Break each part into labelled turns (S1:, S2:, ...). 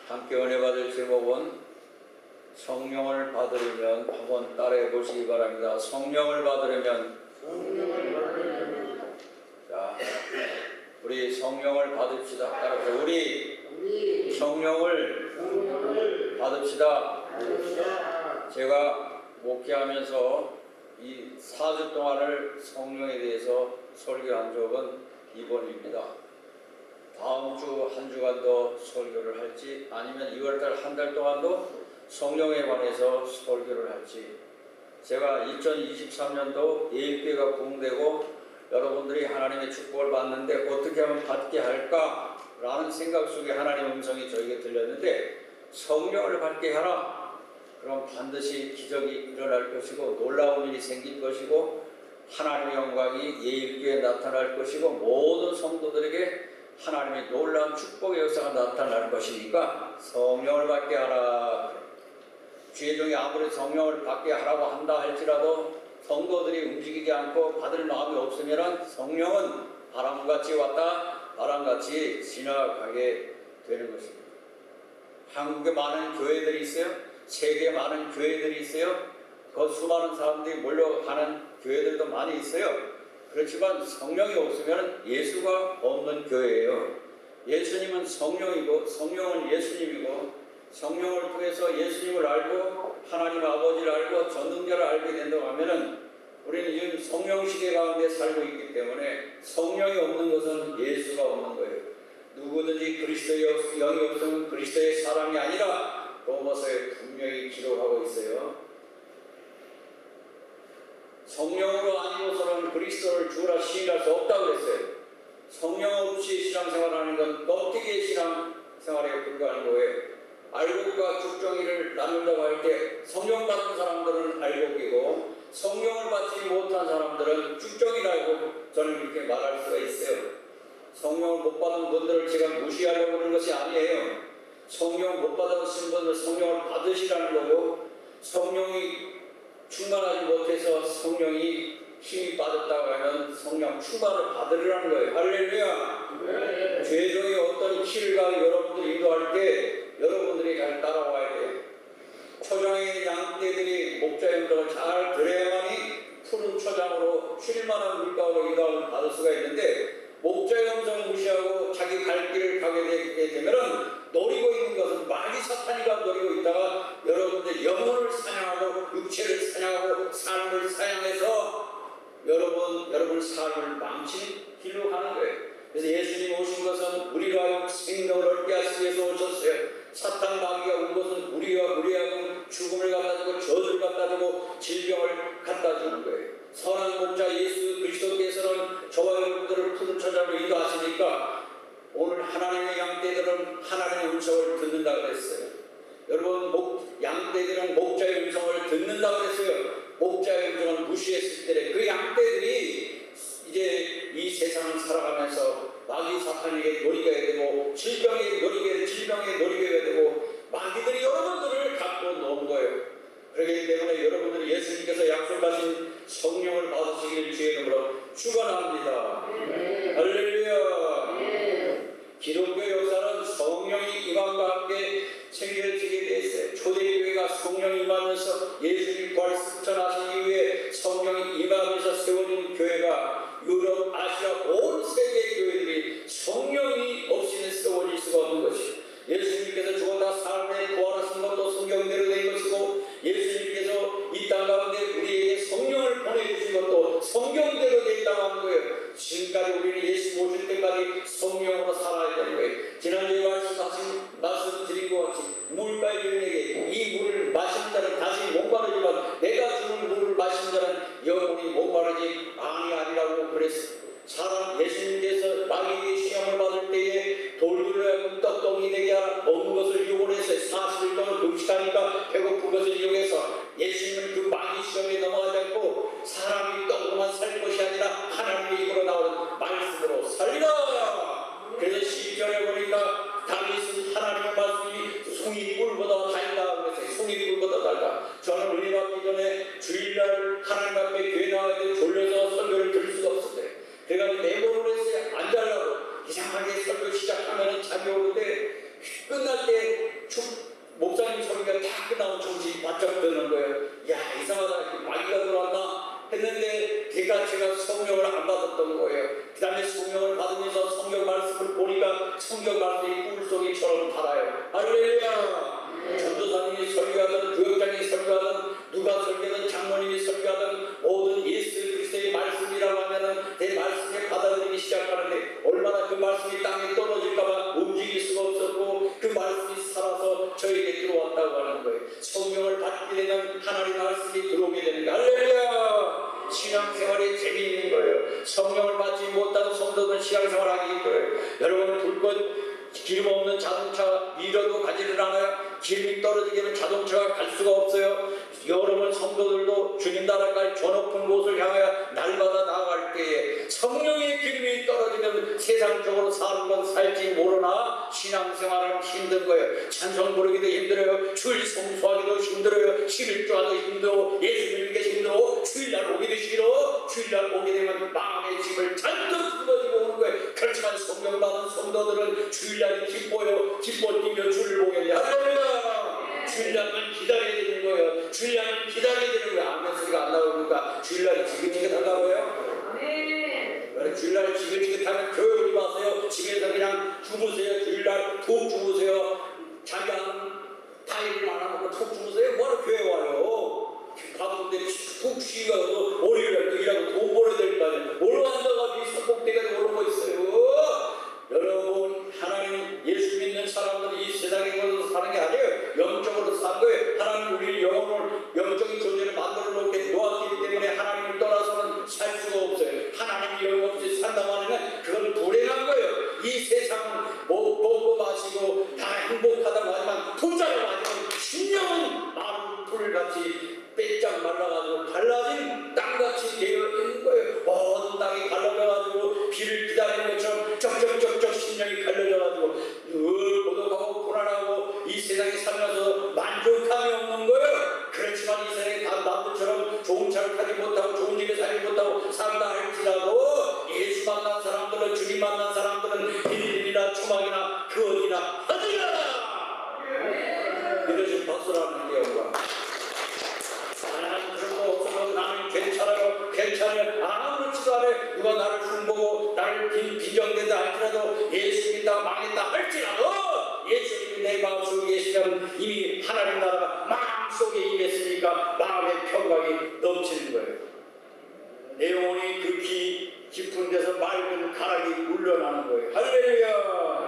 S1: 함께 은혜 받을 제목은 성령을 받으려면 한번 따라해 보시기 바랍니다. 성령을 받으려면 자, 우리 성령을 받읍시다. 따라서 우리 성령을 받읍시다. 제가 목회하면서 이 4주 동안을 성령에 대해서 설교한 적은 이번입니다. 다음 주 한 주간 더 설교를 할지 아니면 2월달 한 달 동안도 성령에 관해서 설교를 할지, 제가 2023년도 예일교회가 부흥되고 여러분들이 하나님의 축복을 받는데 어떻게 하면 받게 할까라는 생각 속에 하나님의 음성이 저에게 들렸는데, 성령을 받게 하라. 그럼 반드시 기적이 일어날 것이고 놀라운 일이 생길 것이고 하나님의 영광이 예일교회에 나타날 것이고 모든 성도들에게 하나님의 놀라운 축복의 역사가 나타날 것이니까 성령을 받게 하라. 주의 종이 아무리 성령을 받게 하라고 한다 할지라도 성도들이 움직이지 않고 받을 마음이 없으면 성령은 바람같이 왔다 바람같이 지나가게 되는 것입니다. 한국에 많은 교회들이 있어요. 세계에 많은 교회들이 있어요. 그 수많은 사람들이 몰려가는 교회들도 많이 있어요. 그렇지만 성령이 없으면 예수가 없는 교회예요. 예수님은 성령이고 성령은 예수님이고, 성령을 통해서 예수님을 알고 하나님 아버지를 알고 전능자를 알게 된다고 하면은 우리는 지금 성령 시대 가운데 살고 있기 때문에 성령이 없는 것은 예수가 없는 거예요. 누구든지 그리스도의 영이 없으면 그리스도의 사람이 아니라 로마서에 분명히 기록하고 있어요. 성령으로 아니고서는 그리스도를 주라 시인할 수 없다고 그랬어요. 성령 없이 신앙생활하는 건 껍데기의 신앙생활에 불과한 거예요. 알곡과 죽정이를 나눈다고 할 때 성령 받은 사람들은 알곡이고 성령을 받지 못한 사람들은 죽정이라고 저는 그렇게 말할 수가 있어요. 성령을 못 받은 분들을 제가 무시하려고 하는 것이 아니에요. 성령 못 받으신 분들 성령을 받으시라는 거고, 성령이 충만하지 못해서 성령이 힘이 빠졌다고 하면 성령 충만을 받으라는 거예요. 할렐루야. 죄종이 어떤 길과 여러분들 인도할 때 여러분들이 잘 따라와야 돼요. 초장의 양떼들이 목자의 음성을 잘 들어야만이 푸른 초장으로 쉴만한 물가로 인도함을 받을 수가 있는데, 목자의 음성을 무시하고 자기 갈 길을 가게 되게 되면은 노리고 있는 것은 마귀 사탄이가 노리고 있다가 여러분들 영혼을 사냥하고 육체를 사냥하고 삶을 사냥해서 여러분 삶을 망치는 길로 가는 거예요. 그래서 예수님 오신 것은 우리로 하여금 생명을 얻게 하시기 위해서 오셨어요. 사탄 마귀가 온 것은 우리와 하여금 죽음을 갖다 주고 저주를 갖다 주고 질병을 갖다 주는 거예요. 선한 목자 예수 그리스도께서는 저와 여러분들을 푸른 초장으로 인도하시니까 오늘 하나님의 양떼들은 하나님의 음성을 듣는다고 그랬어요. 여러분, 양떼들은 목자의 음성을 듣는다고 그랬어요. 목자의 음성을 무시했을 때 그 양떼들이 이제 이 세상을 살아가면서 마귀 사탄에게 노리게 되고 질병에 노리게 되고 마귀들이 여러분들을 갖고 놓은 거예요. 그렇기 때문에 여러분들이 예수님께서 약속하신 성령을 받으시길 주의 이름으로 축원합니다. 할렐루야. 기독교 역사는 성령이 임함과 함께 체결되게 되어 있어요. 초대교회가 성령이 임하면서 예수님 부활 승천하신 이후에 성령이 임하면서 세워진 교회가 유럽, 아시아 온 세계 교회들이 성령이 없이는 세워질 수가 없는 것이에요. 예수님께서 죽었다 사흘 부활하신 것도 성경대로 된 것이고, 예수님께서 이 땅 가운데 우리에게 성령을 보내주신 것도 성경대로 되었다고 하는 거예요. 지금까지 우리는 예수 모실 때까지 성령으로 살아야 되는 거예요. 지난주에 말씀드린 것 같이 물가의 여인에게 이 물을 마신 자는 다시 목마르지만 내가 주는 물을 마신 자는 영원히 목마르지 아니하리라고 그랬습니다. 사람 예수님께서 마귀의 시험을 받을 때에 돌들로 떡덩이 되게 하라 먹는 것을 이용해서 40일 동안 금식하니까 배고픈 것을 이용해서 예수님은 그 마귀 시험에 넘어가지 않고 사람이 떡으로만 살 것이 아니라 하나님의 입으로 나오는 말씀으로 살리라. 그래서 10절에 보니까 다윗은 하나님의 말씀이 송이꿀보다 달다 그랬어요. 송이꿀보다 달다. 저는 은혜 받기 전에 주일날 하나님 앞에 교회 나와야 돼 졸려서 설교를 들을 수가 없었어요. 그래가지고 내보를 했어요. 안 자려고. 이상하게 설교 시작하면 잠이 오는데 끝날 때 목사님 소리가 다 끝나면 정신이 바짝 드는 거예요. 야, 이상하다. 마귀가 들어왔나 했는데 제가 성령을 안 받았던 거예요. 그 다음에 성령을 받으면서 성경 말씀을 보니까 성경 말씀이 꿀송이처럼 달아요. 할렐루야. 전도사님이 설교하든 교역장이 설교하든 누가 설교하든 장로님이 설교하든 모든 예수 그리스도의 말씀이라고 하면은 내 말씀에 받아들이기 시작하는데 얼마나 그 말씀이 땅에 떨어질까봐 움직일 수가 없었고 그 말씀이 살아서 저에게 들어왔다고 하는 거예요. 성령을 받게 되면 하나님 말씀이 들어오게 되는 거예요. 할렐루야. 신앙생활이 재미있는 거예요. 성령을 받지 못한 성도는 신앙생활하기 힘들어요. 여러분 불꽃 기름 없는 자동차 밀어도 가지를 않아요. 기름이 떨어지기는 자동차가 갈 수가 없어요. 여러분 성도들도 주님 나라까지 저 높은 곳을 향하여 날마다 나아갈 때에 성령의 기름이 떨어지면 세상적으로 사는 건 살지 모르나 신앙생활은 힘든 거예요. 찬송 부르기도 힘들어요. 주일 성수하기도 힘들어요. 11조하도 힘들어. 예수 믿는 게 힘들어. 주일날 오기도 싫어. 주일날 오게 되면 마음의 짐을 잔뜩 짊어지고 오는 거예요. 그렇지만 성령 받은 성도들은 주일날이 기뻐요. 기뻐 뛰며 주를 보게 돼요. 할렐루야. 주일날만 기다려야 되는 거예요. 주일날은 기다려야 되는 거예요. 아멘 소리가 안 나오니까 주일날이 지긋지긋한가봐요. 아멘. 주일날 지긋지긋하면 교회 마세요. 집에서 그냥 주무세요. 주일날 푹 주무세요. 자기 하는 타일을 안 하고 푹 주무세요. 뭐하러 교회 와요? 가족들이 푹 쉬어서 월요일날 일하고 돈 벌어야 될 거 아니에요. 뭘 한다고 이 성공대가 오르고 있어요. 여러분 하나님 예수 믿는 사람들이 이 세상에 사는 게 아니에요. 영적으로 사는 거예요. 하나님 우리 영혼을 영적인 존재를 만들어 놓게 놓았기 때문에 하나님을 떠나서는 살 수가 없어요. 하나님이 영 없이 산다면 그건 불행한 거예요. 이 세상은 먹고 마시고 다 행복하다고 하지만 부자라고 하지만 심령은 마른 불같이 빼짝 말라가지고 갈라진 땅같이 되어 있는 거예요. 모든 땅이 갈라져가지고 비를 기다리는 것처럼 쩍쩍쩍쩍 심령이 갈라져가지고 늘 고독하고 불안하고 이 세상에 살면서 만족함이 없는 거예요. 그렇지만 이 세상에 다 남들처럼 좋은 차를 타지 못하고 좋은 집에 살지 못하고 산다 할지라도 예수 만난 사람들은 주님 만난 사람들은 비닐이나 초막이나 그 어디나 하더라. 이러신 박수라는 게 없다. 나는 괜찮아요. 아무렇지도 않아요. 누가 나를 흉보고 나를 비정된다 할지라도 예수 믿다 망했다 할지라도 예수님이 내 마음속에 계시면 이미 하나님 나라가 마음속에 임했으니까 마음의 평강이 넘치는 거예요. 내 영혼이 극히 깊은 데서 맑은 가락이 울려나는 거예요. 할렐루야.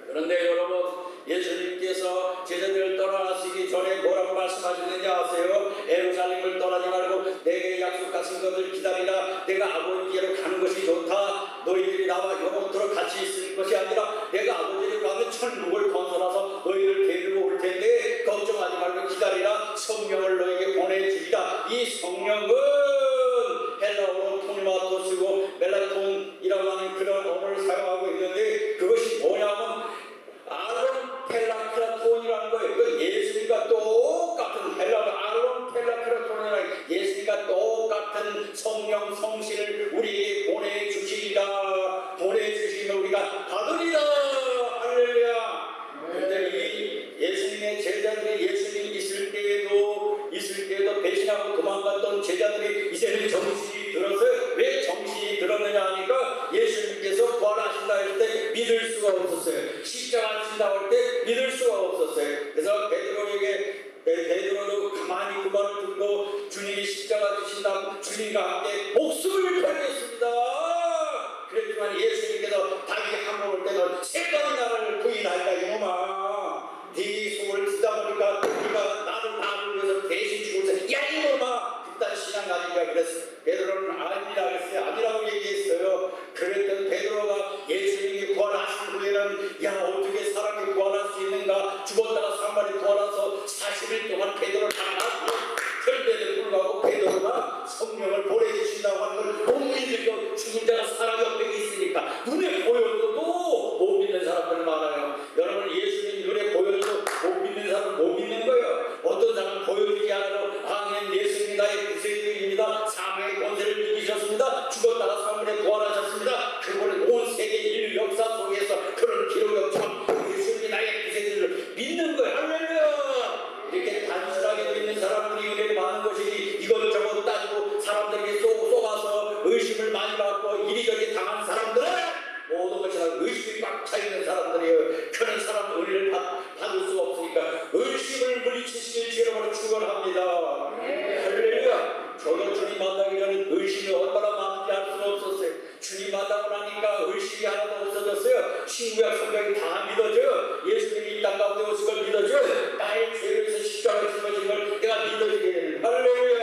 S1: 그런데 여러분 예수님께서 제자들을 떠나시기 전에 뭐라고 말씀하셨는지 아세요? 예루살렘을 떠나지 말고 내게 약속하신 것을 기다리라. 내가 아버지께로 가는 것이 좋다. 너희들이 나와 영원토록 같이 있을 것이 아니라 내가 아버지를 가면 천국을 건설해서 너희를 데리고 올 텐데 걱정하지 말고 기다리라. 성령을 너에게 보내주리라. 이 성령은 헬라어로 토니마토 쓰고 멜라톤이라고 하는 그런 언어를 사용하고 있는데 그것이 뭐냐면 아론 펠라크라톤이라는 거예요. 그 예수님과 똑같은 헬라어 아론 펠라크라톤이라는 예수님과 똑같은 성령 성신을 우리에게 보내주시리라. 보내주시면 우리가 받으리라. 할렐루야. 그런데 이 예수님의 제자들이 예수님 있을 때에도 배신하고 도망갔던 제자들이 이제는 정신이 들었어요. 왜 정신이 들었느냐 하니까 예수님께서 부활하신다 할 때 믿을 수가 없었어요. 십자가 하신다 할 때 믿을 수가 없었어요. 그래서 베드로도 가만히 그 말을 듣고 주님이 십자가 지신다 주님과 함께 목숨을 걸겠습니다. 그랬지만 예수님께서 자기 한번 올 때는 세 번이 나를 부인한다 이놈아. 네 속을 듣다 보니까 네가 나를 위해서 대신 죽을 야 이놈아 그딴 신앙 가지냐 그랬어. 베드로는 아니라 그랬어요. 아니라고 얘기했어요. 그랬던 베드로가 예수님이 부활하신 후에는 야 어떻게 사람이 부활할 수 있는가. 죽었다가 사람이 부활해서 40일 동안 베드로를 당하고 그런데도 불구하고 베드로가 성령을 보내주신다고 하는 걸 못 믿으려 죽은 자가 사람 옆에 있으니까 눈에 보여도 못 믿는 사람들 많아요. 여러분 예수님 눈에 보여도 못 믿는 사람은 못 믿는 거예요. 어떤 사람은 보여주지 않아도 아멘 예수님 나의 구세주입니다. 사망의 권세를 이기셨습니다. 죽었다가 3일에 부활하셨습니다. 그분은 온 세계 인류 역사 속에서 그런 기록이 없지만 예수님이 나의 구세주를 믿는 거예요. 할렐루야. 의심이 꽉 차 있는 사람들이에요. 그런 사람 은혜를 받을 수가 없으니까 의심을 물리치시길 주님으로 축원합니다. 할렐루야. 저도 주님 만나기 전에 의심이 얼마나 많은지 알 수가 없었어요. 주님 만나고 나니까 의심이 하나도 없어졌어요. 신구약 성경이 다 믿어져요. 예수님이 이 땅 가운데 오신 걸 믿어져요. 나의 죄를 위해서 십자가에 죽으신 걸 내가 믿어지게 되는. 할렐루야.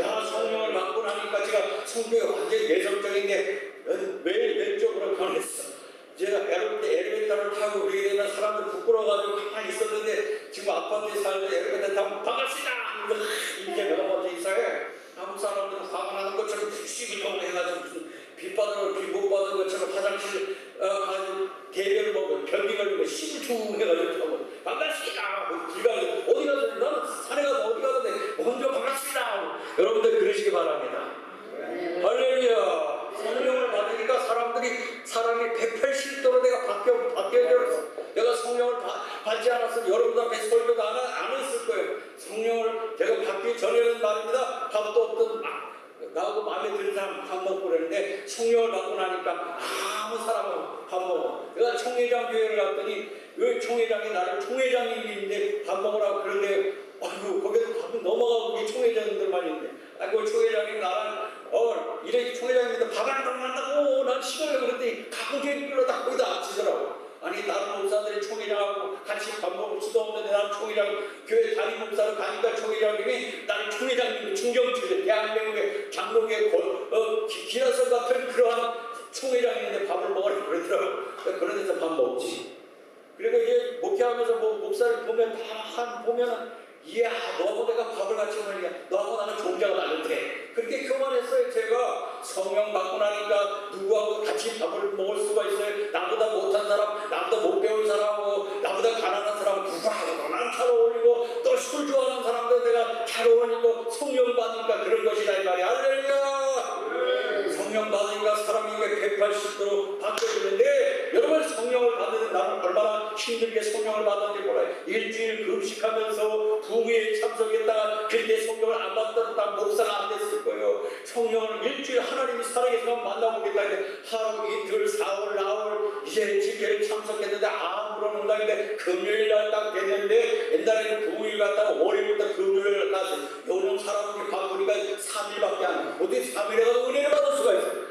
S1: 야, 성령을 받고 나니까 제가 성경이 완전히 내성적인데 매일 왼쪽으로 변했어. 제가 엘리베이터를 타고 그러게 되면 사람들 부끄러워가지고 가만히 있었는데 지금 아파트에 살는데 엘리베이터 타면 반갑습니다. 이렇게 내가 먼저 인사해. 한국 사람들은 화가 나는 것처럼 시비동을 해가지고 빗받은 비못 받은 것처럼 화장실 가서 대변을 먹고 변기 걸리고 시비퉁 해가지고 타고 반갑습니다. 불가능 어디 가서 나는 산에 가서 어디 가는데 먼저 반갑습니다. 여러분들 그러시기 바랍니다. 할렐루야. 성령을 받으니까 사람이 180도로 내가 바뀌어졌어. 내가 성령을 받지 않았으면 여러분 앞에 설교도 안 했을 거예요. 성령을 제가 받기 전에는 말입니다. 밥도 없던 나하고 마음에 드는 사람 밥 먹고 그러는데 성령을 받고 나니까 아무 사람은 밥 먹어. 내가 총회장 교회를 갔더니 그 총회장이 나를 총회장님인데 밥 먹으라고 그러는데 아이고 거기서 밥은 넘어가고 우리 총회장님들만 있는데 아이고 총회장님 나랑 이래 총회장님들 밥 안 먹는다고 난 싫어요. 그랬더니 가보게 끌어다 거기다 앞치더라고. 아니 다른 목사들이 총회장하고 같이 밥 먹을 수도 없는데 난 총회장 교회 담임 목사로 가니까 총회장님이 나는 총회장님 중경주의 대한민국의 장로교회 기라설 같은 그러한 총회장인데 밥을 먹으라고 그러더라고. 그런 데서 밥 먹지. 그리고 이제 목회하면서 목사를 보면 보면은 이야 너하고 내가 밥을 같이 먹으니까 너하고 나는 종자가 다른데 그렇게 교만했어요. 제가 성령 받고 나니까 누구하고 같이 밥을 먹을 수가 있어요. 나보다 못한 사람, 나보다 못 배운 사람하고 나보다 가난한 사람 누구하고도 난 잘 어울리고 또 술 좋아하는 사람들 내가 잘 어울리고 성령 받으니까 그런 것이다 이 말이야. 할렐루야. 성령 받으니까 사람이 180도로 바뀌어지는데 여러분 성령을 받는 나는 얼마나 힘들게 성령을 받았는지 몰라요. 일주일 금식하면서 부흥회에 참석했다가 그때 성령을 안 받았다 목사가 안 됐을 거예요. 성령을 일주일 하나님이 살아계시면 만나보겠다 했는데 하루 이틀 사흘 나흘 이제 집회를 참석했는데 아무런 응답인데 금요일날 딱 됐는데 옛날에는 부흥회 갔다가 월요일부터 금요일 가서 요즘 사람들이 바쁘니까 3일밖에 안 돼. 어떻게 3일에 가서 은혜를 받을 수가 있어요.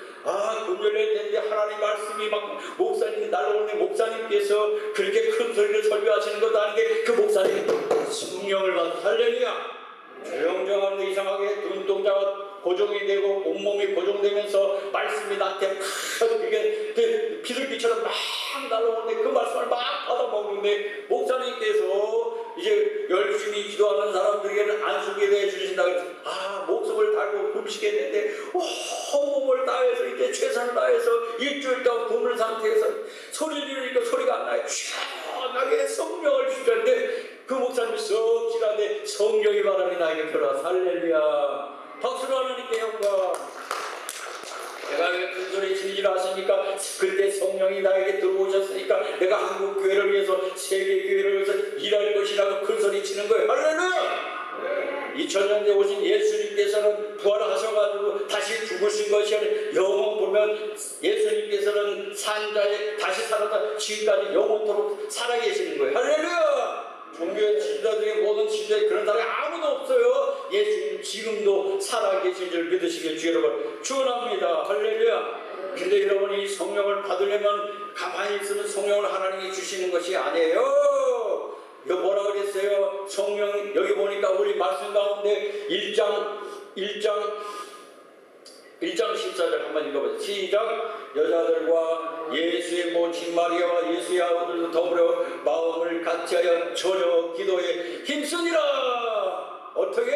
S1: 금요일에 됐는데 하나님 말씀이 막 목사님이 날라오는데 목사님께서 그렇게 큰 소리를 설교하시는 것도 아닌데 그 목사님 성령을 받아. 할렐루야. 조용조용한데 이상하게 눈동자가 고정이 되고 온몸이 고정되면서 말씀이 나한테 막 그게 비둘기처럼 막 날라오는데 그 말씀을 막 받아먹는데 목사님께서 이제 열심히 기도하는 사람들에게는 안수기도 해주신다고 해서 목숨을 달고 금식했는데 온몸을 다해서 이제 최선을 다해서 일주일 동안 굶는 상태에서 소리를 지르니까 소리가 안 나요. 시원하게 성령을 주셨는데 그 목사님이 썩 지나는데 성령의 바람이 나에게 들어와. 할렐루야. 박수로 하나님께 영광. 내가 왜 큰 소리 지르지 않습니까? 그때 성령이 나에게 들어오셨으니까 내가 한국 교회를 위해서 세계 교회를 위해서 일할 것이라고 큰 소리 치는 거예요. 할렐루야. 2000년대 오신 예수님께서는 부활하셔가지고 다시 죽으신 것이 아니라 영원 보면 예수님께서는 산자에 다시 살아서 지금까지 영원토록 살아계시는 거예요. 할렐루야. 종교의 지도자들의 모든 지도자들이 그런 사람이 아무도 없어요. 예수님 지금도 살아계신 줄 믿으시길 주 여러분 축원합니다. 할렐루야. 근데 여러분이 성령을 받으려면 가만히 있으면 성령을 하나님이 주시는 것이 아니에요. 이거 뭐라 그랬어요? 성령 여기 보니까 우리 말씀 가운데 1장 14절 한번 읽어보세요. 시작. 여자들과 예수의 모친 마리아와 예수의 아버들도 더불어 마음을 같이하여 저녁 기도에 힘쓰니라. 어떻게?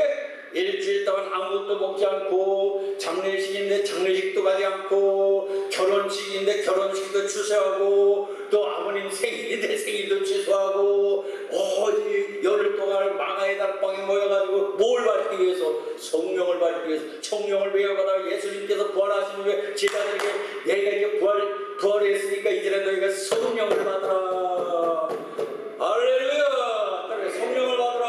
S1: 일주일 동안 아무것도 먹지 않고 장례식인데 장례식도 가지 않고 결혼식인데 결혼식도 취소하고 또 아버님 생일인데 생일도 취소하고 열흘 동안 망하의 다락방에 모여가지고 뭘 받기 위해서? 성령을 받기 위해서. 성령을 배워받아 예수님께서 부활하신 후에 제자들에게 내가 이제 부활했으니까 이제는 너희가 성령을 받으라. 할렐루야. 성령을 받으라.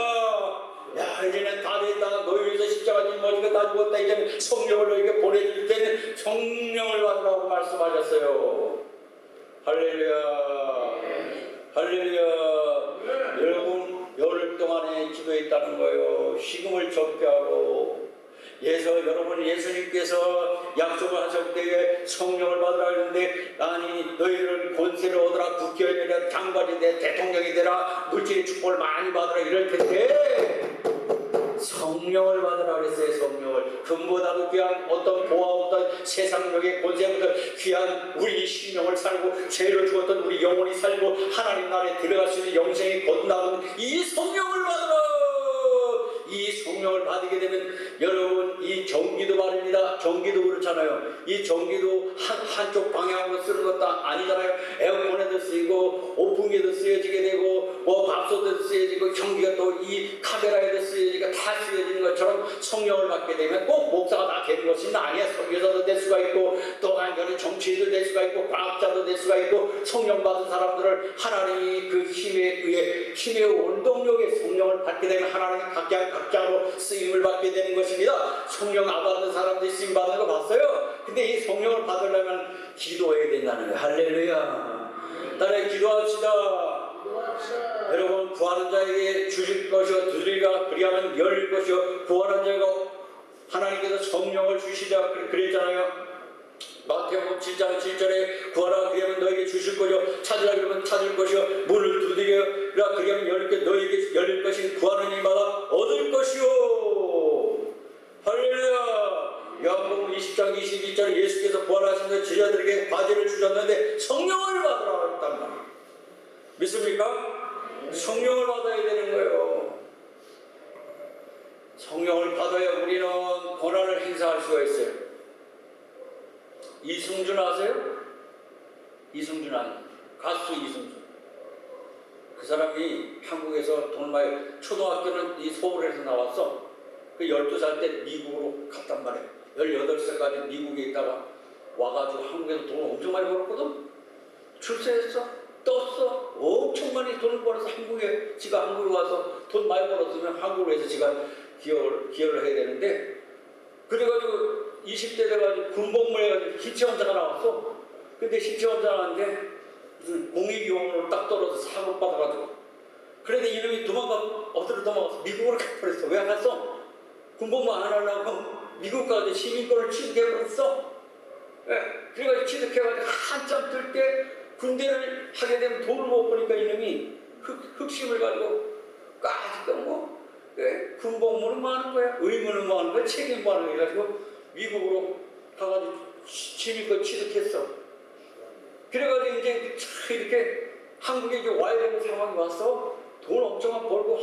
S1: 야 이제는 다 됐다. 너희 위해서 십자가 진 머리가 다 죽었다. 이제는 성령을 너희에게 보내줄 때는 성령을 받으라고 말씀하셨어요. 할렐루야. 할렐루야. 할렐루야. 여러분 열흘 동안에 기도했다는 거예요. 식음을 적게 하고. 여러분 예수님께서 약속을 하셨을 때 성령을 받으라 했는데, 아니 너희를 권세를 얻으라, 국회의원이 되라, 장관이 되라, 대통령이 되라, 물질의 축복을 많이 받으라 이럴 텐데 성령을 받으라 그랬어요. 성령을. 금보다도 귀한 어떤 보화보다 세상력의 권세보다 귀한 우리 심령을 살고 죄로 죽었던 우리 영혼이 살고 하나님 나라에 들어갈 수 있는 영생이 거듭나는 이 성령을 받으라. 이 성령을 받게 되면 여러분 이 전기도 말입니다. 전기도 그렇잖아요. 이 전기도 한쪽 방향으로 쓰는 것도 아니잖아요. 에어컨에도 쓰이고 오픈기에도 쓰여지게 되고 뭐 밥솥에도 쓰여지고 전기가 또 이 카메라에도 쓰여지고 다 쓰여지는 것처럼 성령을 받게 되면 꼭 목사가 다 되는 것이 아니야. 설교사도 될 수가 있고 또 한편은 정치인도 될 수가 있고 과학자도 될 수가 있고, 성령 받은 사람들을 하나님이 그 힘에 의해 힘의 원동력의 성령을 받게 되면 하나님이 각자로 쓰임을 받게 되는 것입니다. 성령 안 받는 사람들이 쓰임 받는 거 봤어요? 근데 이 성령을 받으려면 기도해야 된다는 거예요. 할렐루야. 따라 기도합시다. 여러분 구하는 자에게 주실 것이요 두드리라 그리하면 열릴 것이요 구하는 자가 하나님께서 성령을 주시자 그랬잖아요. 마태복음 7장 7절에 구하라 그리하면 너에게 주실 것이요 찾으라 그러면 찾을 것이요 문을 두드리라 그리하면 열릴 것 너에게 열릴 것이 구하는 이마다 얻을 것이요. 할렐루야. 요한복음 20장 22절에 예수께서 부활하신 제자들에게 과제를 주셨는데 성령을 받으라 했단 말이에요. 믿습니까? 성령을 받아야 되는 거예요. 성령을 받아야 우리는 권한을 행사할 수가 있어요. 이승준 아세요? 이승준 아니에요. 가수 이승준. 그 사람이 한국에서 돈을 많이, 초등학교는 이 서울에서 나왔어. 그 12살 때 미국으로 갔단 말이에요. 18살까지 미국에 있다가 와가지고 한국에서 돈을 엄청 많이 벌었거든. 출세했어. 떴어. 엄청 많이 돈을 벌어서 지가 한국에 와서 돈 많이 벌었으면 한국으로 해서 지가 기여를 해야 되는데, 그래가지고 20대 돼가지고 군복무 해가지고 기체원자가 나왔어. 근데 기체원자 나왔는데 무슨 공익요원으로 딱 떨어져서 사고 받아가지고, 그런데 이놈이 어디로 도망가서 미국으로 가버렸어. 왜 안 갔어? 군복무 안 하려고 미국 가서 시민권을 취득해버렸어. 예. 그래가지고 취득해가지고 한참 뜰 때 군대를 하게 되면 돈을 못 버니까 이놈이 흑심을 가지고 까짓거 뭐 군복무는 뭐 하는 거야, 의무는 뭐 하는 거야, 책임 뭐 하는 거야 해가지고 미국으로 가가지고 시민권 취득했어. 그래가지고 이제 이렇게 한국에 이제 와야 되는 상황이 왔어. 돈 엄청 벌고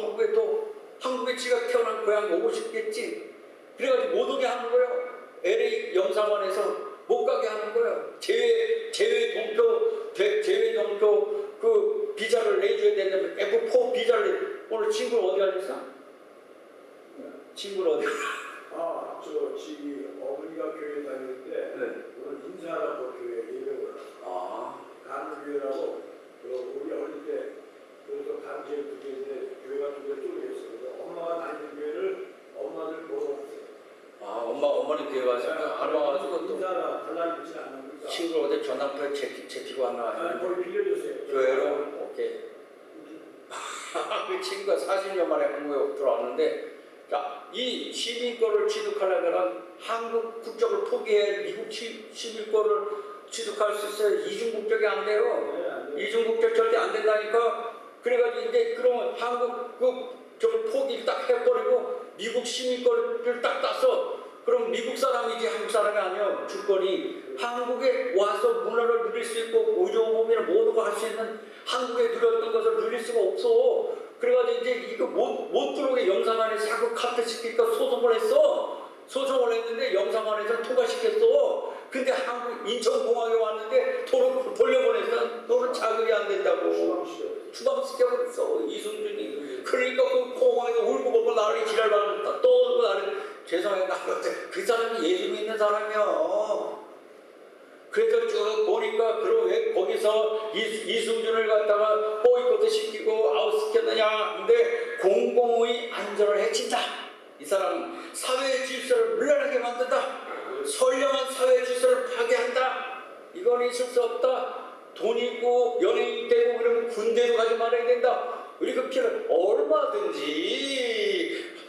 S1: 한국에 지가 태어난 고향 오고 싶겠지. 그래가지고 못 오게 하는 거예요. LA 영사관에서 못 가게 하는 거예요. 제외 동표 그 비자를 내줘야 되는데 F4 비자를 오늘 친구를 어디 가셨어? 친구를 어디?
S2: 저 집이 어머니가 교회 다니는데 오늘 인사하라고 교회 예배를 간교회라고 우리 어릴 때 그래서 간지에 두 개인데 교회가 두 개 쪼개 있어요. 그래서 엄마가 다니는 교회를 엄마들 보러 왔어요.
S1: 어머니 교회 와서 안 와가지고 또
S2: 인사나 달라지지 않으니까
S1: 친구 어디 전화부터 제피고 왔나?
S2: 거기 빌려줬어요.
S1: 교회로. 오케이. 그 친구가 40년 만에 한국에 들어왔는데, 자, 이 시민권을 취득하려면 한국 국적을 포기해 미국 시민권을 취득할 수 있어요. 이중국적이 안 돼요. 이중국적 절대 안 된다니까. 그래가지고 이제 그러면 한국 저걸 포기를 딱 해버리고 미국 시민권을 딱 따서, 그럼 미국 사람이지 한국 사람이 아니야. 주권이 한국에 와서 문화를 누릴 수 있고 의료보험이나 모든 거 할 수 있는, 한국에 누렸던 것을 누릴 수가 없어. 그래가지고 이제 이거 못 들어오게 영상안에 자꾸 카트시키니까 소송을 했어. 소송을 했는데 영상안에서 통과시켰어. 근데 한국 인천공항에 왔는데 돈을 돌려보냈어. 너는 자격이 안 된다고 추방시켜버렸어 이승준이. 그러니까 그 공항에 울고 먹고 나를 지랄받는다. 또 울고 나를, 죄송해요, 그 사람이 예수 믿는 사람이야. 그래서 쭉 보니까 왜 거기서 이승준을 갖다가 보이콧 시키고 아웃시켰느냐. 근데 공공의 안전을 해친다. 이 사람은 사회의 질서를 물러나게 만든다. 선량한 사회의 질서를 파괴한다. 이건 있을 수 없다. 돈 있고 연예인 되고 그러면 군대도 가지 말아야 된다. 우리 그 필요 얼마든지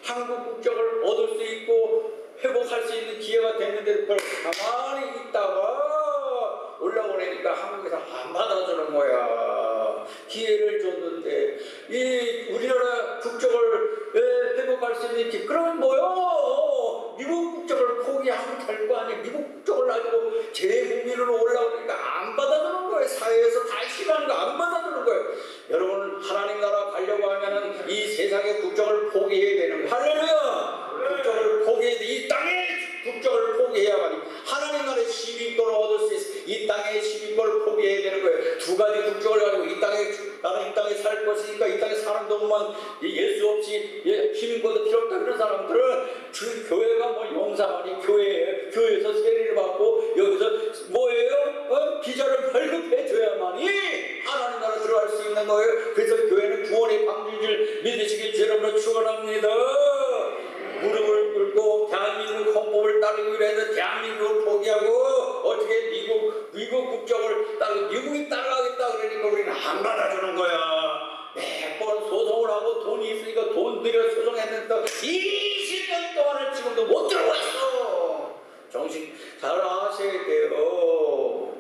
S1: 한국 국적을 얻을 수 있고 회복할 수 있는 기회가 됐는데 그걸 가만히 있다가 올라오니까 한국에서 안 받아주는 거야. 기회를 줬는데 이 우리나라 국적을 회복할 수 있는 기회. 그러면 뭐요? 미국 국적을 포기하면 될 거 아니에요. 미국 국적을 가지고 재국민으로 올라오니까 안 받아주는 거예요. 사회에서 다 싫어하는 거 안 받아주는 거예요. 여러분 하나님 나라 가려고 하면은 이 세상의 국적을 포기해야 되는 거예요. 할렐루야! 국적을 포기해야 돼. 이 땅의 국적을 포기해야만이 하나님 나라의 시민권을 얻을 수 있어. 이 땅의 시민권을 포기해야 되는 거예요. 두 가지 국적을 가지고 이 땅에 나는 이 땅에 살 것이니까 이 땅에 사는 동안 예수 없이 시민권도 필요 없다 그런 사람들은 그 교회가 뭐 영사관이 교회에서 세례를 받고 여기서 뭐예요? 비자를 발급해줘야만이 하나님 나라 들어갈 수 있는 거예요. 그래서 교회는 구원의 방주인 줄 믿으시길 주님으로 축원합니다. 무릎을 꿇고 대한민국 헌법을 따르기 위해서 대한민국을 포기하고 어떻게 미국 국적을 따르고 미국이 따라가겠다 그러니까 우리는 안 받아주는 거야. 매번 소송을 하고 돈이 있으니까 돈 들여 소송했는데 20년 동안을 지금도 못 들어왔어. 정신 잘 아셔야 돼요.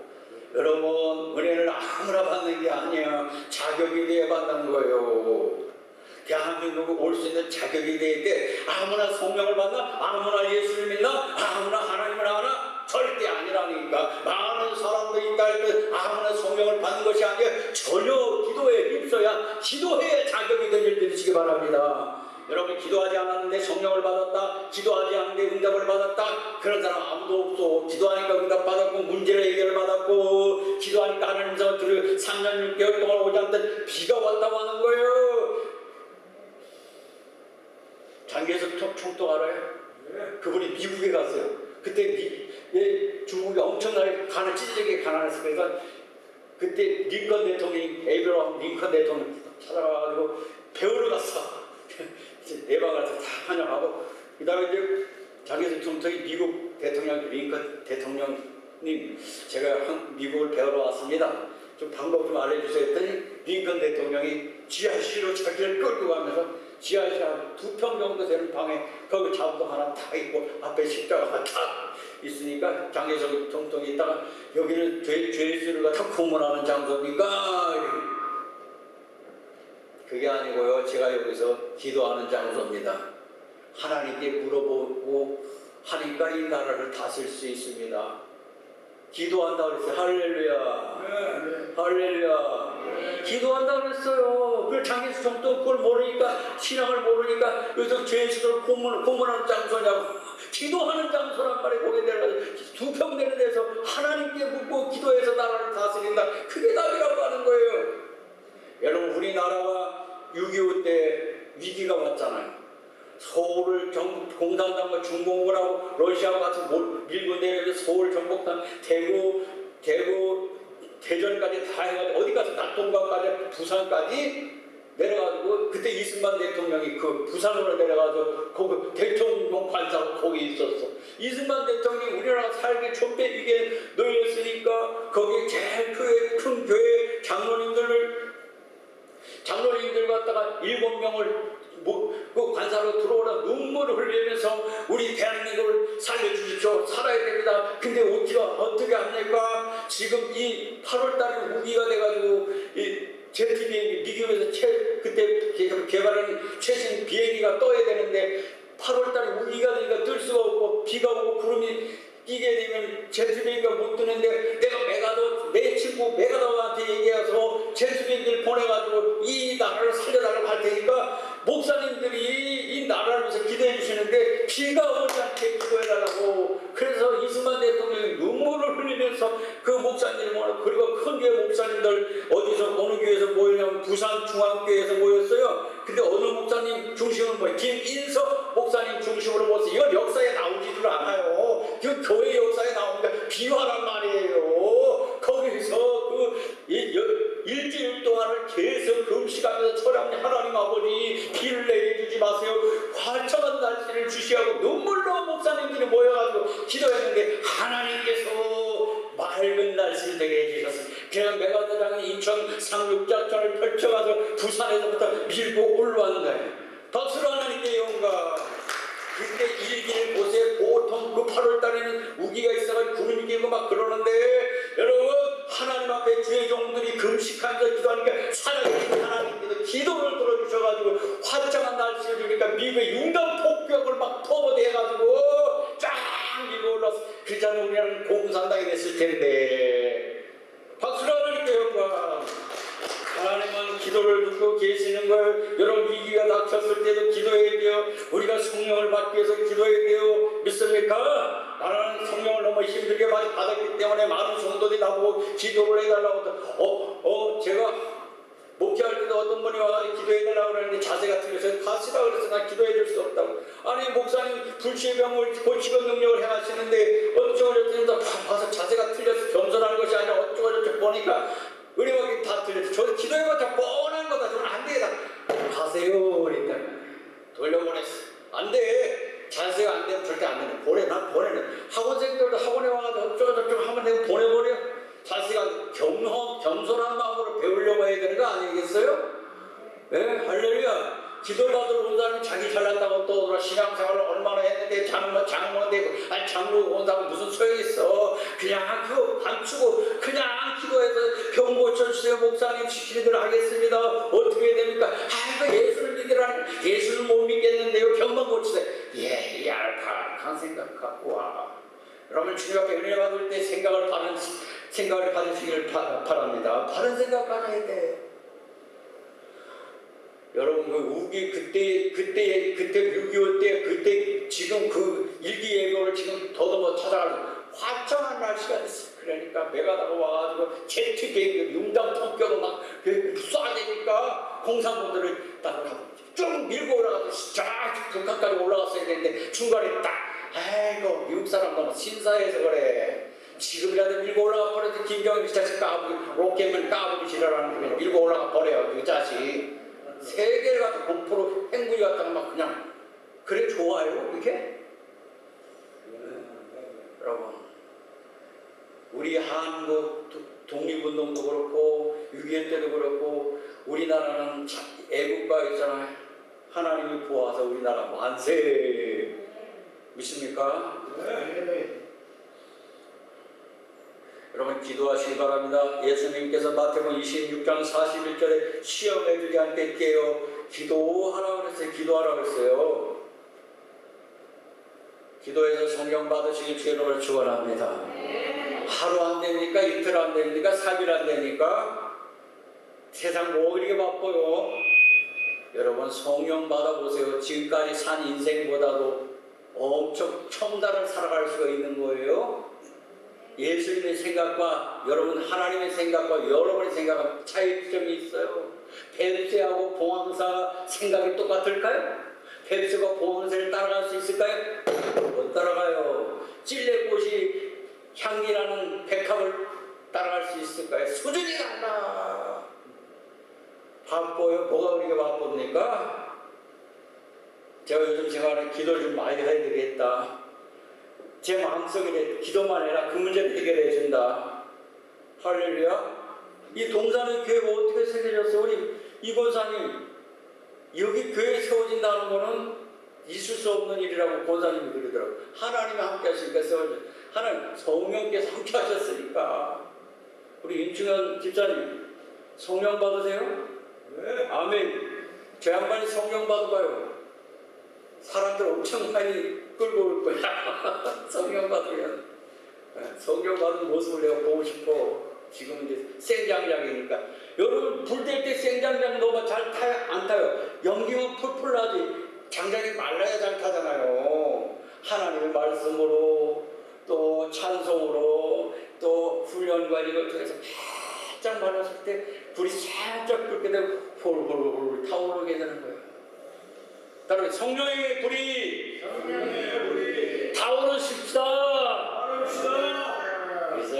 S1: 여러분 은혜를 아무나 받는 게 아니야. 자격이 돼야 받는 거예요. 대한민국에 올 수 있는 자격이 돼야 돼. 아무나 성령을 받나? 아무나 예수를 믿나? 아무나 하나님을 알아? 절대 아니라니까. 많은 사람들이 있다 할 때 아무나 성령을 받는 것이 아니라 전혀 기도에 힘써야 기도해야 자격이 된 일 되시기 바랍니다. 여러분 기도하지 않았는데 성령을 받았다, 기도하지 않는데 응답을 받았다, 그런 사람 아무도 없어. 기도하니까 응답 받았고 문제를 해결 받았고 기도하니까 하나님 성을 들으 3년 6개월 동안 오지 않던 비가 왔다고 하는 거예요. 장기에서 총독 알아요? 그분이 미국에 갔어요. 그때 중국이 엄청나게 찢어지게 가난했어요. 그래서 그때 링컨 대통령이 에이브러함 링컨 대통령 찾아가가지고 배우러 갔어. 내방 가서 다 환영하고 그 다음에 이제 장기에서 총독이 미국 대통령 링컨 대통령님 제가 미국을 배우러 왔습니다. 좀 방법 좀 알려주세요 했더니 링컨 대통령이 지하실로 자기를 끌고 가면서 지하실 한 2평 정도 되는 방에 거기 자부도 하나 다 있고 앞에 십자가가 딱 있으니까 장례석 총통이 있다가 여기는 죄수를 갖다 고문하는 장소입니까? 그게 아니고요. 제가 여기서 기도하는 장소입니다. 하나님께 물어보고 하니까 이 나라를 다스릴 수 있습니다. 기도한다고 그랬어요. 할렐루야. 할렐루야. 기도한다고 그랬어요. 그 장례식 정도 그걸 모르니까 신앙을 모르니까 여기서 죄수들 고문하는 장소냐고. 기도하는 장소란 말에 거기에 내려가서 2평 되는 데서 하나님께 묻고 기도해서 나라를 다스린다. 그게 답이라고 하는 거예요. 여러분 우리나라가 6.25 때 위기가 왔잖아요. 서울을 공산당과 중공을 하고 러시아와 같이 밀고 내려서 서울 정복당 대구 대전까지 다 해가지고 어디 가서 낙동강까지 부산까지 내려가지고 그때 이승만 대통령이 그 부산으로 내려가서 거기 대통령 관사로 거기 있었어. 이승만 대통령이 우리나라 살기 촌배기에 놓였으니까 거기 제일 큰 교회 장로님들 갖다가 7명을 그 관사로 들어오라 눈물을 흘리면서 우리 대한민국을 살려주십시오. 살아야 됩니다. 근데 어떻게 합니까? 지금 이 8월달에 우기가 돼가지고 이 제트 비행기 미국에서 그때 개발한 최신 비행기가 떠야 되는데 8월달에 우기가 되니까 뜰 수가 없고 비가 오고 구름이 끼게 되면 제트 비행기가 못 뜨는데 내가 내 친구 메가더한테 얘기해서 제트 비행기를 보내가지고 이 나라를 살려달라고 할 테니까 목사님들이 이 나라를 위해서 기도해 주시는데 비가 오지 않게 기도해달라고. 그래서 이승만 대통령이 눈물을 흘리면서 그 목사님을 모아 그리고 큰 교회 목사님들 어디서 어느 교회에서 모였냐면 부산 중앙교회에서 모였어요. 근데 어느 목사님 중심으로 모여 김인석 목사님 중심으로 모였어요. 이건 역사에 나오지도 않아요. 그 교회 역사에 나오니까 비화란 말이에요. 거기서 그 일주일 동안을 계속 금식하면서 철학님 하나님 아버지 비를 내려주지 마세요. 화창한 날씨를 주시하고 눈물로 목사님들이 모여가지고 기도했는데 하나님께서 맑은 날씨를 되게 해주셨어요. 그래서 메가대장이 인천 상륙작전을 펼쳐가서 부산에서부터 밀고 올라왔네. 박수로 하나님께 영광. 그때 일기를 보세요. 보통 그 8월 달에는 우기가 있어가지고 구름이 끼고 막 그러는데, 여러분 하나님 앞에 주의 종들이 금식하면서 기도하니까 살아계신 하나님께서 기도를 들어주셔가지고 화창한 날씨를 주니까 미국의 융단 폭격을 막 터보대가지고 쫙 밀고 올라서, 그렇잖아요. 우리는 공산당이 됐을 텐데. 박수로 하나님께 영광. 하나님은 기도를 듣고 계시는 걸, 여러분 위기가 닥쳤을 때도 기도해야 돼요. 우리가 성령을 받기 위해서 기도해야 돼요. 믿습니까? 나는 성령을 너무 힘들게 많이 받았기 때문에 많은 성도들이 나보고 기도를 해달라고 제가 목회할 때도 어떤 분이 와서 기도해달라고 그러는데 자세가 틀려서 가시라 그래서 나 기도해줄 수 없다고. 아니 목사님 불치의 병을 고치는 능력을 행하시는데 어쩌고저쩌고 봐서 자세가 틀려서 겸손하는 것이 아니라 어쩌고저쩌고 보니까 은혜가 다 틀렸어. 저 기도해봤자 뻔한 거다. 저는 안 돼. 가세요. 그랬다. 돌려보냈어. 안 돼. 자세가 안 되면 절대 안 되는. 난 보내는. 학원생들도 학원에 와가지고 어쩌고저쩌고 하면 내가 보내버려. 자세가 겸손한 마음으로 배우려고 해야 되는 거 아니겠어요? 네? 할렐루야. 기도 받으러 온 사람이 자기 잘났다고 또 신앙생활을 얼마나 했는데 장로가 되고, 아니 장로 온 사람은 무슨 소용이 있어. 그냥 그거 감추고 그냥 기도해서 병 고쳐주세요. 목사님 시키는 대로 하겠습니다. 어떻게 해야 됩니까? 예수를 믿으라는. 예수를 못 믿겠는데요. 병만 고치세요. 이 알파한 생각 갖고 와. 여러분 주님 앞에 은혜 받을 때 생각을 받으시기를 바랍니다. 바른 생각 가져야 돼. 여러분 그 우기 그때 6.25 때 그때 지금 그 일기예보를 지금 더듬어 찾아가서 화창한 날씨가 됐어. 그러니까 메가다가 와가지고 제트 비행기 융단 폭격을 막 쏴대니까 공산군들을 따라가고 쭉 밀고 올라가서 쫙 북한까지 올라갔어야 되는데 중간에 딱 아이고 미국 사람 너무 신사해서 그래. 지금이라도 밀고 올라가 버려도 김정일 자식 로켓맨 까부기 지랄하는 밀고 올라가 버려요. 그 자식. 세계를 갖다 공포로 행군이 갖다가 막 그냥 그래 좋아요 이게? 여러분 우리 한국 독립운동도 그렇고 6.25 때도 그렇고 우리나라는 애국가 있잖아요. 하나님이 보아서 우리나라 만세. 믿습니까? 네. 여러분 기도하시기 바랍니다. 예수님께서 마태복음 26장 41절에 시험에 들지 않게 깨어 기도하라고 그랬어요. 기도하라고 했어요. 기도해서 성령 받으시길 주님으로 축원합니다. 하루 안 되니까 이틀 안 되니까 3일 안 되니까 세상 뭐 이렇게 바빠요. 여러분 성령 받아보세요. 지금까지 산 인생보다도 엄청 첨단을 살아갈 수가 있는 거예요. 예수님의 생각과 여러분 하나님의 생각과 여러분의 생각과 차이점이 있어요. 뱁새하고 봉황사 생각이 똑같을까요? 뱁새가 봉황사를 따라갈 수 있을까요? 못 따라가요. 찔레꽃이 향기나는 백합을 따라갈 수 있을까요? 수준이 달라. 바빠요. 뭐가 우리가 바쁩니까? 제가 요즘 생각하는 기도 좀 많이 해야 되겠다. 제 마음속에 기도만 해라. 그 문제를 해결해 준다. 할렐루야. 이 동산의 교회가 어떻게 세워졌어요? 우리 이 권사님 여기 교회 세워진다는 거는 있을 수 없는 일이라고 권사님이 그러더라고요. 하나님이 함께 하시니까 세워져. 하나님 성령께서 함께 하셨으니까. 우리 임충현 집사님 성령 받으세요? 네. 아멘. 저 양반이 성령 받아봐요. 사람들 엄청 많이 끌고 올 거야. 성령 받으면. 성령 받은 모습을 내가 보고 싶어. 지금 이제 생장장이니까. 여러분 불 뗄 때 생장장 너무 잘 타요? 안 타요? 연기면 풀풀 나지. 장장이 말라야 잘 타잖아요. 하나님의 말씀으로 또 찬송으로 또 훈련과 이걸 통해서 살짝 말랐을 때 불이 살짝 끓게 되고 홀홀홀 타오르게 되는 거예요. 따라서 성령의 불이 타오르십시다. 그래서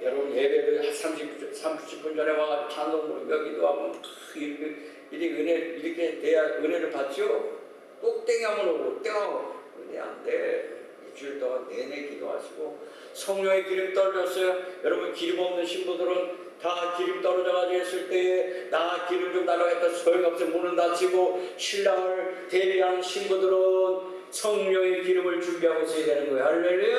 S1: 여러분 예배를 30분 전에 와서 찬송 여기도 하면 이렇게 돼야 은혜를 받죠. 꼭땡이하면 오고 땡하고 은혜 안 돼. 일주일 동안 내내 기도하시고 성령의 기름 떨렸어요. 여러분 기름 없는 신부들은 다 기름 떨어져가지고 했을 때에 나 기름 좀 달라고 했다 소용없어. 문은 닫히고 신랑을 대비하는 신부들은 성령의 기름을 준비하고 있어야 되는 거예요. 할렐루야.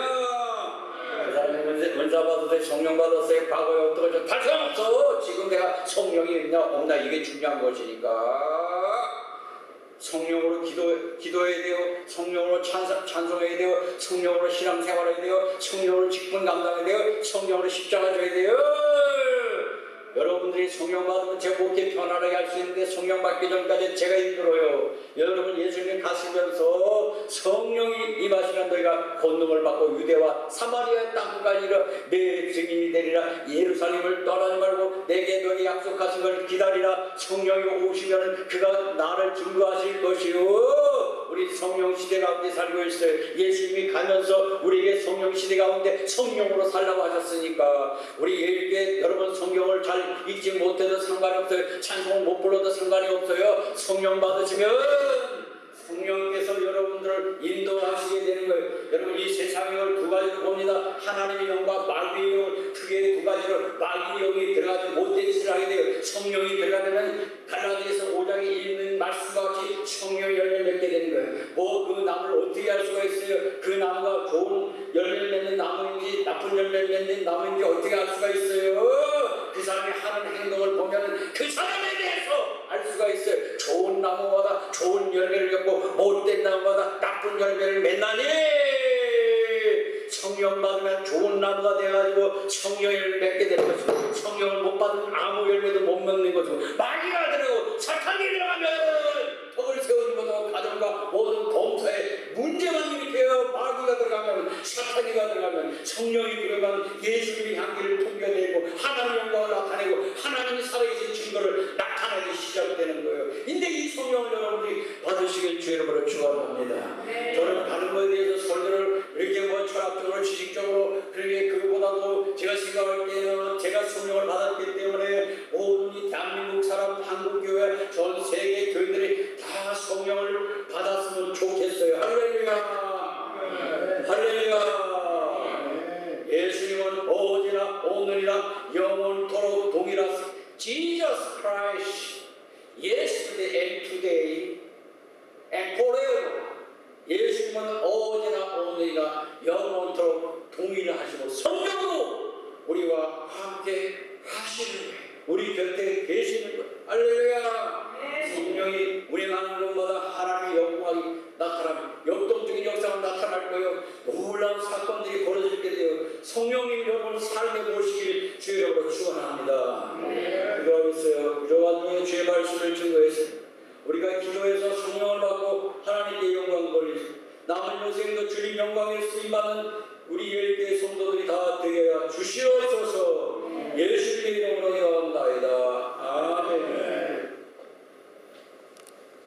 S1: 그 사람이 은사 받았어요. 성령 받았어요. 과거에 어떻게 다 소용없어. 지금 내가 성령이 있나 없나 이게 중요한 것이니까 성령으로 기도해야 돼요. 성령으로 찬송해야 돼요. 성령으로 신앙생활해야 돼요. 성령으로 직분 감당해야 돼요. 성령으로 십자가 져야 돼요. 여러분들이 성령 받으면 제 목회 편안하게 할 수 있는데 성령 받기 전까지 제가 힘들어요. 여러분 예수님 가시면서 성령이 임하시는 너희가 권능을 받고 유대와 사마리아 땅까지 내 증인이 되리라. 예루살렘을 떠나지 말고 내게 너희 약속하신 것을 기다리라. 성령이 오시면 그가 나를 증거하실 것이요. 우리 성령 시대 가운데 살고 있어요. 예수님이 가면서 우리에게 성령 시대 가운데 성령으로 살라고 하셨으니까 우리 예수님께 여러분 성경을 잘 읽지 못해도 상관이 없어요. 찬송을 못 불러도 상관이 없어요. 성령 받으시면 성령께서 여러분들을 인도하시게 되는 거예요. 여러분 이 세상을 두 가지로 봅니다. 하나님의 영과 마귀의 영을 크게 두 가지로 마귀의 영이 들어가지 못된 짓을 하게 돼요. 성령이 들어가면 갈라디아서 5장에 있는 말씀과 같이 성령의 열매를 맺게 되는 거예요. 뭐 그 나무를 어떻게 알 수가 있어요? 그 나무가 좋은 열매를 맺는 나무인지 나쁜 열매를 맺는 나무인지 어떻게 알 수가 있어요? 그 사람이 하는 행동을 보면 그 사람에 대해서 알 수가 있어요. 좋은 나무마다 좋은 열매를 맺고 못된 나무마다 나쁜 열매를 맺나니 성령 받으면 좋은 나무가 돼가지고 성령을 맺게 되는 것이고 성령을 못 받으면 아무 열매도 못 먹는 것이고 마귀가 들어가고 사탄이 들어가면 덕을 세우는 것도 가정과 모든 범사에 문제만 일으켜요. 마귀가 들어가면 사탄이가 들어가면 성령이 들어가면 예수님의 향기를 풍겨내고 하나님의 영광을 나타내고 하나님이 살아계신 증거를 나타내기 시작되는 거예요. 근데 이 성령을 여러분들이 받으시길 주의 이름으로 축원합니다. 저는 다른 것에 대해서 설교를 이렇게 뭐 철학적으로 지식적으로 그렇게 그거보다도 제가 생각할 때는 제가 성령을 받았기 때문에 모든 이 대한민국 사람 한국교회 전 세계 교인들이 다 성령을 받았으면 좋겠어요. 할렐루야. 할렐루야. 예수님은 어제나 오늘이나 영원토록 동일하시 Jesus Christ yesterday and today and forever. 예수님은 어제나 오늘이나 영원토록 동일하시고 성령으로 우리와 함께 하시는 거예요. 우리 곁에 계시는 거예요. 할렐루야. 성령이 운행하는 것마다 하나님의 영광이 나타나면 역동적인 역사가 나타날 거예요. 놀라운 사건들이 벌어지게 돼요. 성령님 여러분 삶에 모시길 주의 이름으로 축원합니다. 기도하고 있어요. 기도한 중에 주의 말씀을 증거했습니다. 우리가 기도해서 성령을 받고 하나님께 영광 돌리고 남은 인생도 주님 영광에 쓰임받는 우리 열개의 성도들이 다 되게 주시옵소서. 예수님의 이름으로 기도합니다.